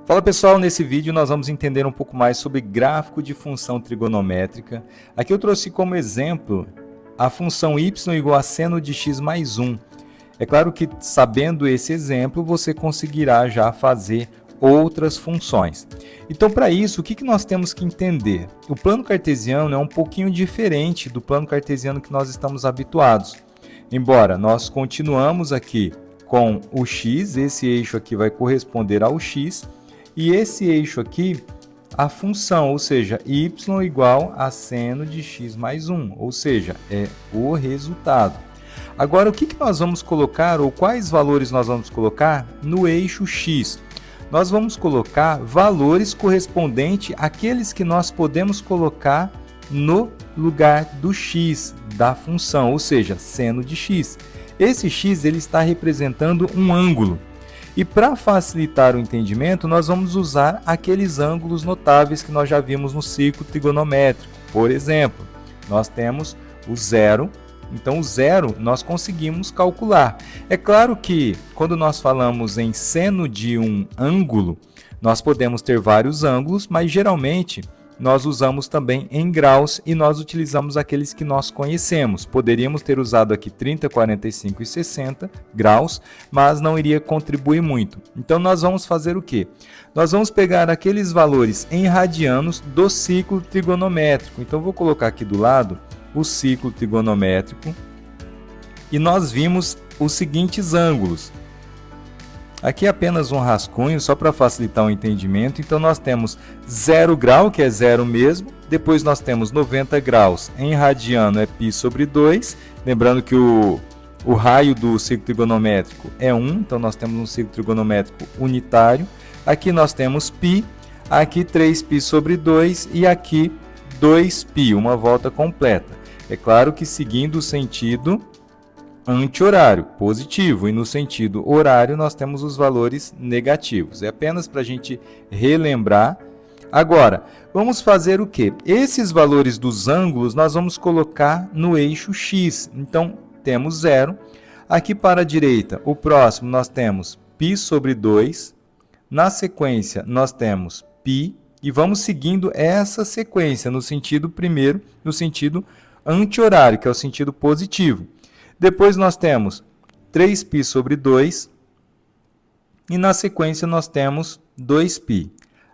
Fala pessoal, nesse vídeo nós vamos entender um pouco mais sobre gráfico de função trigonométrica. Aqui eu trouxe como exemplo a função y igual a seno de x mais 1. É claro que sabendo esse exemplo você conseguirá já fazer outras funções. Então para isso, o que nós temos que entender? O plano cartesiano é um pouquinho diferente do plano cartesiano que nós estamos habituados. Embora nós continuamos aqui com o x, esse eixo aqui vai corresponder ao x, e esse eixo aqui, a função, ou seja, y igual a seno de x mais 1, ou seja, é o resultado. Agora, o que nós vamos colocar, ou quais valores nós vamos colocar no eixo x? Nós vamos colocar valores correspondentes àqueles que nós podemos colocar no lugar do x da função, ou seja, seno de x. Esse x ele está representando um ângulo. E para facilitar o entendimento, nós vamos usar aqueles ângulos notáveis que nós já vimos no círculo trigonométrico. Por exemplo, nós temos o zero. Então, o zero nós conseguimos calcular. É claro que, quando nós falamos em seno de um ângulo, nós podemos ter vários ângulos, mas geralmente nós usamos também em graus e nós utilizamos aqueles que nós conhecemos. Poderíamos ter usado aqui 30, 45 e 60 graus, mas não iria contribuir muito. Então, nós vamos fazer o quê? Nós vamos pegar aqueles valores em radianos do ciclo trigonométrico. Então, vou colocar aqui do lado o ciclo trigonométrico e nós vimos os seguintes ângulos. Aqui é apenas um rascunho, só para facilitar o entendimento. Então, nós temos 0 grau, que é zero mesmo. Depois, nós temos 90 graus. Em radiano, é π sobre 2. Lembrando que o raio do ciclo trigonométrico é 1. Então, nós temos um ciclo trigonométrico unitário. Aqui, nós temos π. Aqui, 3π sobre 2. E aqui, 2π, uma volta completa. É claro que seguindo o sentido anti-horário, positivo, e no sentido horário nós temos os valores negativos. É apenas para a gente relembrar. Agora, vamos fazer o quê? Esses valores dos ângulos nós vamos colocar no eixo x. Então, temos 0. Aqui para a direita, o próximo nós temos π sobre 2. Na sequência, nós temos π. E vamos seguindo essa sequência no sentido primeiro, no sentido anti-horário, que é o sentido positivo. Depois nós temos 3π sobre 2 e na sequência nós temos 2π.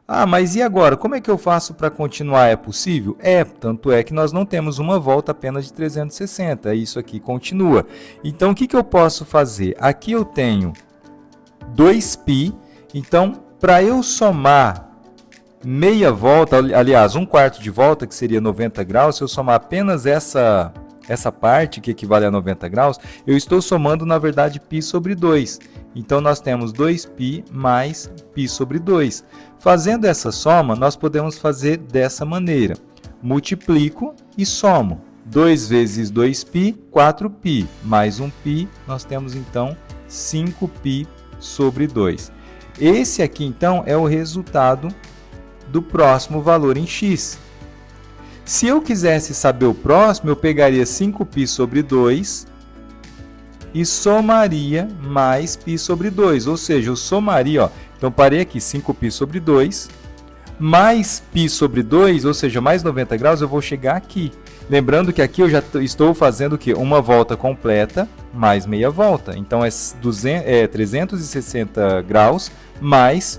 Ah, mas e agora? Como é que eu faço para continuar? É possível? É, tanto é que nós não temos uma volta apenas de 360, isso aqui continua. Então, o que eu posso fazer? Aqui eu tenho 2π, então, para eu somar meia volta, aliás, 1/4 de volta, que seria 90 graus, se eu somar apenas essa parte, que equivale a 90 graus, eu estou somando, na verdade, π sobre 2. Então, nós temos 2π mais π sobre 2. Fazendo essa soma, nós podemos fazer dessa maneira. Multiplico e somo. 2 vezes 2π, 4π. Mais 1π, nós temos, então, 5π sobre 2. Esse aqui, então, é o resultado do próximo valor em x. Se eu quisesse saber o próximo, eu pegaria 5π sobre 2 e somaria mais π sobre 2. Ou seja, eu somaria, ó, então parei aqui, 5π sobre 2, mais π sobre 2, ou seja, mais 90 graus, eu vou chegar aqui. Lembrando que aqui eu já estou fazendo o quê? Uma volta completa mais meia volta. Então, é 360 graus mais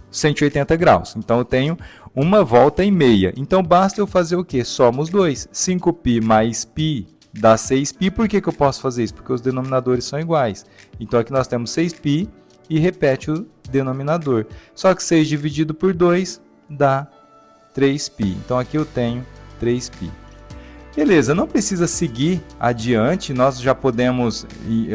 180 graus. Então, eu tenho uma volta e meia. Então, basta eu fazer o quê? Soma os dois. 5π mais π dá 6π. Por que eu posso fazer isso? Porque os denominadores são iguais. Então, aqui nós temos 6π e repete o denominador. Só que 6 dividido por 2 dá 3π. Então, aqui eu tenho 3π. Beleza, não precisa seguir adiante, nós já podemos,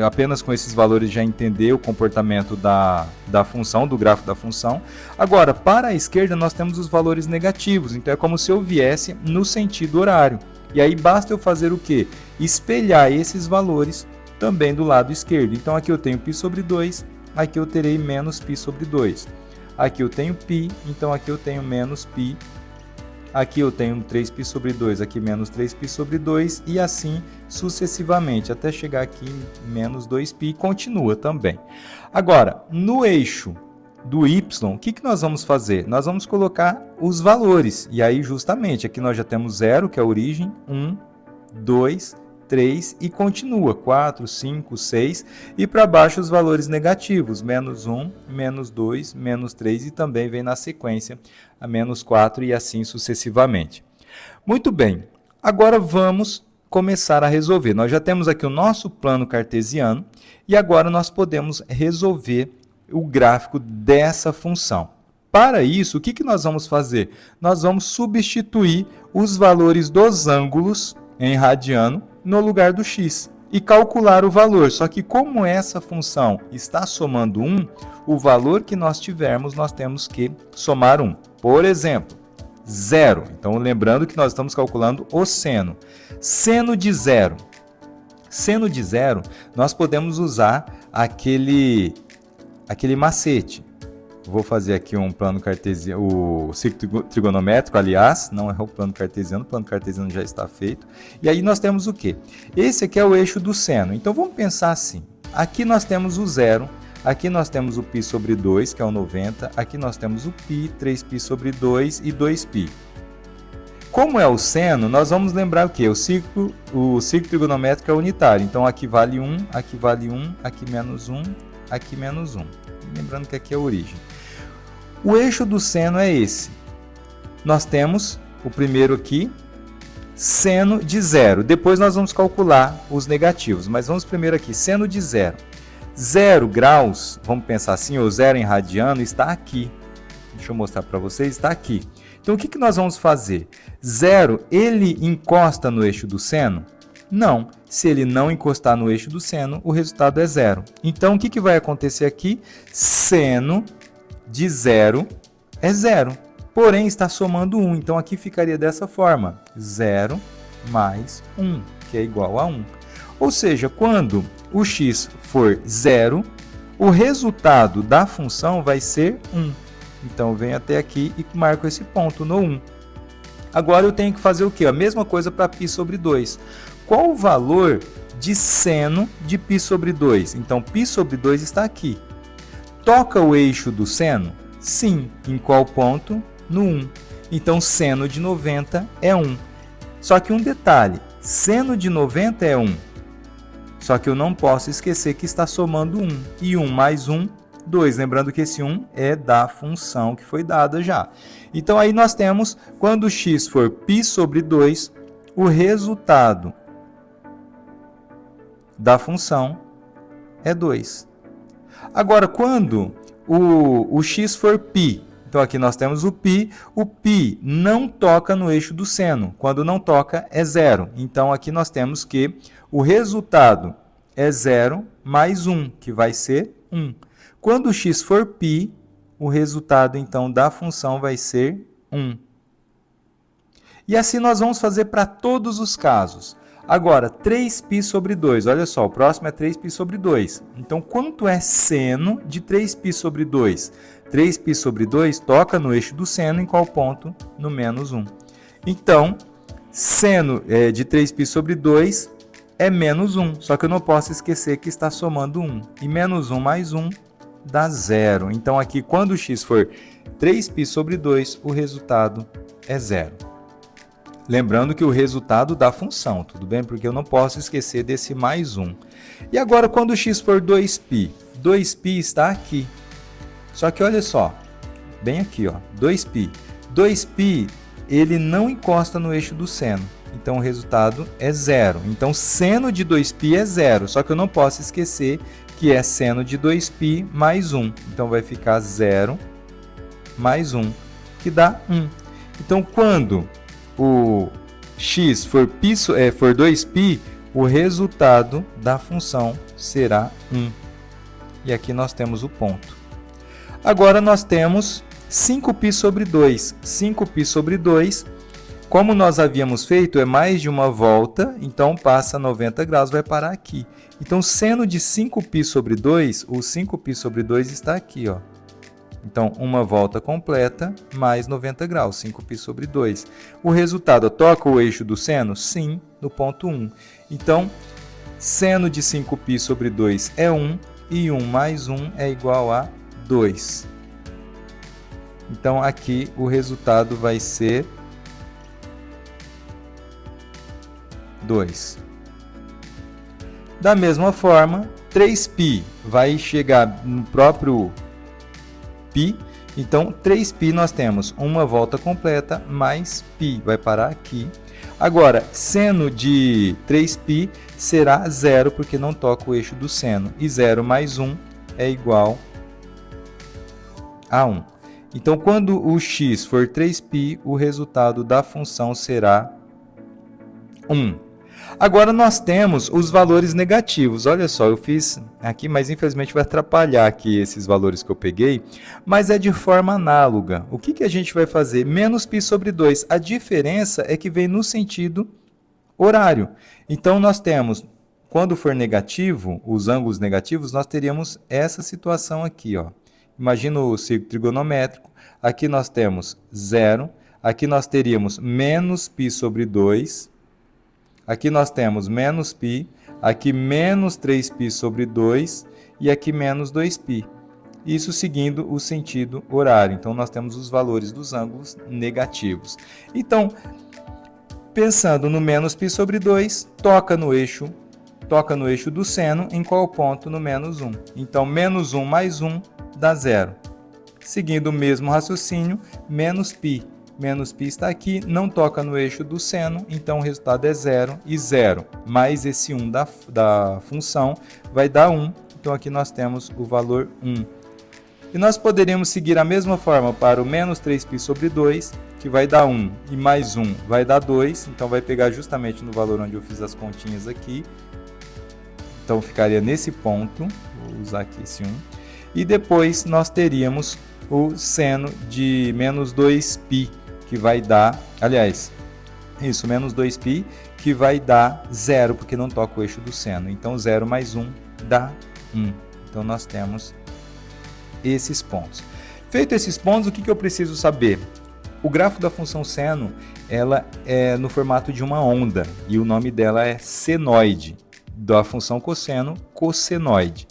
apenas com esses valores, já entender o comportamento da função, do gráfico da função. Agora, para a esquerda, nós temos os valores negativos, então é como se eu viesse no sentido horário. E aí basta eu fazer o quê? Espelhar esses valores também do lado esquerdo. Então, aqui eu tenho π sobre 2, aqui eu terei menos π sobre 2. Aqui eu tenho π, então aqui eu tenho menos π. Aqui eu tenho 3π sobre 2, aqui menos 3π sobre 2 e assim sucessivamente, até chegar aqui em menos 2π e continua também. Agora, no eixo do y, o que nós vamos fazer? Nós vamos colocar os valores. E aí, justamente, aqui nós já temos 0, que é a origem, 1, 2, 3 e continua, 4, 5, 6. E para baixo os valores negativos, menos 1, menos 2, menos 3 e também vem na sequência a menos 4 e assim sucessivamente. Muito bem, agora vamos começar a resolver. Nós já temos aqui o nosso plano cartesiano e agora nós podemos resolver o gráfico dessa função. Para isso, o que nós vamos fazer? Nós vamos substituir os valores dos ângulos em radiano no lugar do x e calcular o valor. Só que como essa função está somando 1, o valor que nós tivermos, nós temos que somar 1. Por exemplo, 0. Então, lembrando que nós estamos calculando o seno. Seno de 0. Seno de 0, nós podemos usar aquele macete. Vou fazer aqui um plano cartesiano, o círculo trigonométrico, aliás, não é o plano cartesiano já está feito. E aí nós temos o quê? Esse aqui é o eixo do seno. Então vamos pensar assim, aqui nós temos o 0, aqui nós temos o π sobre 2, que é o 90, aqui nós temos o π, 3π sobre 2 e 2π. Como é o seno, nós vamos lembrar o quê? O círculo trigonométrico é unitário. Então aqui vale 1, aqui vale 1, aqui menos 1, aqui menos 1. Lembrando que aqui é a origem. O eixo do seno é esse. Nós temos o primeiro aqui, seno de 0. Depois nós vamos calcular os negativos, mas vamos primeiro aqui, seno de 0. 0 graus, vamos pensar assim, ou 0 em radiano, está aqui. Deixa eu mostrar para vocês, está aqui. Então o que nós vamos fazer? 0, ele encosta no eixo do seno? Não. Se ele não encostar no eixo do seno, o resultado é 0. Então, o que vai acontecer aqui? Seno de 0 é 0. Porém, está somando 1. Então, aqui ficaria dessa forma. 0 mais 1, que é igual a 1. Ou seja, quando o x for 0, o resultado da função vai ser 1. Então, eu venho até aqui e marco esse ponto no 1. Agora, eu tenho que fazer o quê? A mesma coisa para π sobre 2. Qual o valor de seno de π sobre 2? Então, π sobre 2 está aqui. Toca o eixo do seno? Sim. Em qual ponto? No 1. Então, seno de 90 é 1. Só que um detalhe, seno de 90 é 1. Só que eu não posso esquecer que está somando 1. E 1 mais 1, 2. Lembrando que esse 1 é da função que foi dada já. Então, aí nós temos, quando x for π sobre 2, o resultado da função é 2. Agora, quando o x for π, então aqui nós temos o π não toca no eixo do seno. Quando não toca, é 0. Então, aqui nós temos que o resultado é 0 mais 1, que vai ser 1. Quando o x for π, o resultado, então, da função vai ser 1. E assim nós vamos fazer para todos os casos. Agora, 3π sobre 2. Olha só, o próximo é 3π sobre 2. Então, quanto é seno de 3π sobre 2? 3π sobre 2 toca no eixo do seno em qual ponto? No menos 1. Então, seno de 3π sobre 2 é menos 1. Só que eu não posso esquecer que está somando 1. E menos 1 mais 1 dá 0. Então, aqui, quando o x for 3π sobre 2, o resultado é 0. Lembrando que o resultado da função, tudo bem? Porque eu não posso esquecer desse mais 1. E agora, quando o x for 2π? 2π está aqui. Só que olha só, bem aqui, ó, 2π. 2π, ele não encosta no eixo do seno. Então, o resultado é 0. Então, seno de 2π é 0. Só que eu não posso esquecer que é seno de 2π mais 1. Então, vai ficar 0 mais 1, que dá 1. Então, quando o x for 2π, o resultado da função será 1. E aqui nós temos o ponto. Agora nós temos 5π sobre 2. 5π sobre 2, como nós havíamos feito, é mais de uma volta, então passa 90 graus, vai parar aqui. Então, seno de 5π sobre 2, o 5π sobre 2 está aqui, ó. Então, uma volta completa mais 90 graus, 5π sobre 2. O resultado, toca o eixo do seno? Sim, no ponto 1. Então, seno de 5π sobre 2 é 1, e 1 mais 1 é igual a 2. Então, aqui o resultado vai ser 2. Da mesma forma, 3π vai chegar no próprio π. Então, 3π nós temos uma volta completa mais π, vai parar aqui. Agora, seno de 3π será 0, porque não toca o eixo do seno. E 0 mais 1 é igual a 1. Então, quando o x for 3π, o resultado da função será 1. Agora, nós temos os valores negativos. Olha só, eu fiz aqui, mas infelizmente vai atrapalhar aqui esses valores que eu peguei, mas é de forma análoga. O que a gente vai fazer? Menos π sobre 2. A diferença é que vem no sentido horário. Então, nós temos, quando for negativo, os ângulos negativos, nós teríamos essa situação aqui, ó. Imagina o círculo trigonométrico. Aqui nós temos 0. Aqui nós teríamos menos π sobre 2. Aqui nós temos menos π. Aqui menos 3π sobre 2. E aqui menos 2π. Isso seguindo o sentido horário. Então, nós temos os valores dos ângulos negativos. Então, pensando no menos π sobre 2, toca no eixo do seno. Em qual ponto? No menos 1. Então, menos 1 mais 1 dá 0. Seguindo o mesmo raciocínio, menos π. Menos π está aqui, não toca no eixo do seno, então o resultado é 0. E 0 mais esse 1 da função vai dar 1. Então, aqui nós temos o valor 1. E nós poderíamos seguir a mesma forma para o menos 3π sobre 2, que vai dar 1. E mais 1 vai dar 2. Então, vai pegar justamente no valor onde eu fiz as continhas aqui. Então, ficaria nesse ponto. Vou usar aqui esse 1. E depois nós teríamos o seno de menos 2π, que vai dar, aliás, isso, menos 2π, que vai dar 0, porque não toca o eixo do seno. Então, 0 mais 1 dá 1. Então, nós temos esses pontos. Feito esses pontos, o que eu preciso saber? O gráfico da função seno, ela é no formato de uma onda, e o nome dela é senoide, da função cosseno, cossenoide.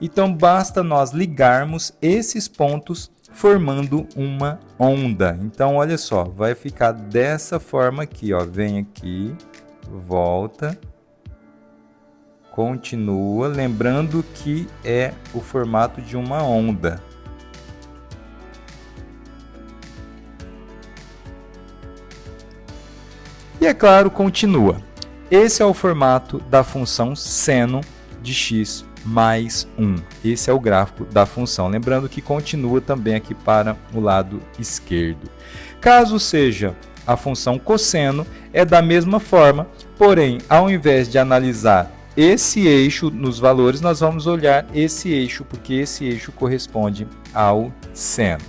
Então, basta nós ligarmos esses pontos formando uma onda. Então, olha só, vai ficar dessa forma aqui, ó. Vem aqui, volta, continua, lembrando que é o formato de uma onda. E é claro, continua. Esse é o formato da função seno de x mais 1. Esse é o gráfico da função. Lembrando que continua também aqui para o lado esquerdo. Caso seja a função cosseno, é da mesma forma, porém, ao invés de analisar esse eixo nos valores, nós vamos olhar esse eixo, porque esse eixo corresponde ao seno.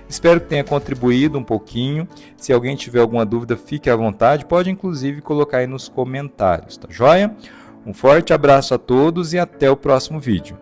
Espero que tenha contribuído um pouquinho. Se alguém tiver alguma dúvida, fique à vontade. Pode, inclusive, colocar aí nos comentários, tá joia? Um forte abraço a todos e até o próximo vídeo.